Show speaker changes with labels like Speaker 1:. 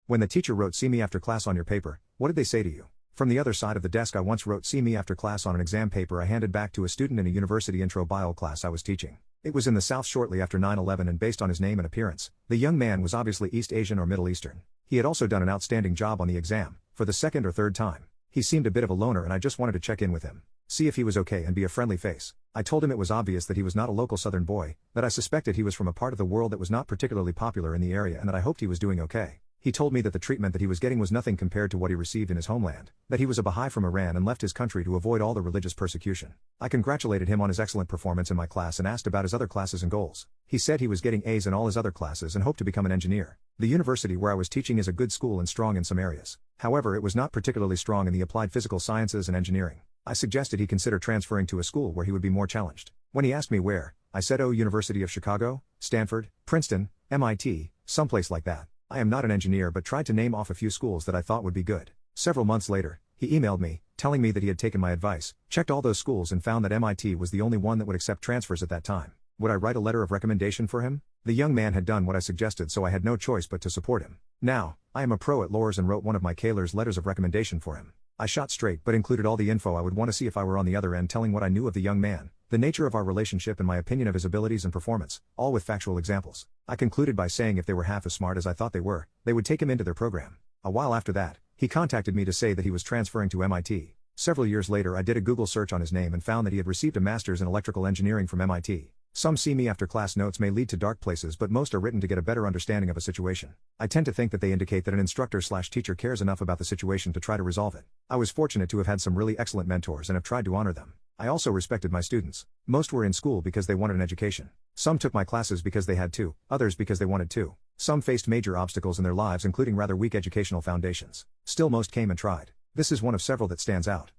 Speaker 1: When the teacher wrote "See me after class" on your paper, what did they say to you? From the other side of the desk, I once wrote "See me after class" on an exam paper I handed back to a student in a university intro bio class I was teaching. It was in the South shortly after 9/11, and based on his name and appearance, the young man was obviously East Asian or Middle Eastern. He had also done an outstanding job on the exam, for the second or third time. He seemed a bit of a loner, and I just wanted to check in with him, see if he was okay and be a friendly face. I told him it was obvious that he was not a local Southern boy, that I suspected he was from a part of the world that was not particularly popular in the area, and that I hoped he was doing okay. He told me that the treatment that he was getting was nothing compared to what he received in his homeland, that he was a Baha'i from Iran and left his country to avoid all the religious persecution. I congratulated him on his excellent performance in my class and asked about his other classes and goals. He said he was getting A's in all his other classes and hoped to become an engineer. The university where I was teaching is a good school and strong in some areas. However, it was not particularly strong in the applied physical sciences and engineering. I suggested he consider transferring to a school where he would be more challenged. When he asked me where, I said, University of Chicago, Stanford, Princeton, MIT, someplace like that. I am not an engineer, but tried to name off a few schools that I thought would be good. Several months later, he emailed me, telling me that he had taken my advice, checked all those schools and found that MIT was the only one that would accept transfers at that time. Would I write a letter of recommendation for him? The young man had done what I suggested, so I had no choice but to support him. Now, I am a pro at Lours and wrote one of my Kaler's letters of recommendation for him. I shot straight but included all the info I would want to see if I were on the other end, telling what I knew of the young man, the nature of our relationship and my opinion of his abilities and performance, all with factual examples. I concluded by saying if they were half as smart as I thought they were, they would take him into their program. A while after that, he contacted me to say that he was transferring to MIT. Several years later, I did a Google search on his name and found that he had received a master's in electrical engineering from MIT. Some "see me after class" notes may lead to dark places, but most are written to get a better understanding of a situation. I tend to think that they indicate that an instructor/teacher cares enough about the situation to try to resolve it. I was fortunate to have had some really excellent mentors and have tried to honor them. I also respected my students. Most were in school because they wanted an education. Some took my classes because they had to, others because they wanted to. Some faced major obstacles in their lives, including rather weak educational foundations. Still, most came and tried. This is one of several that stands out.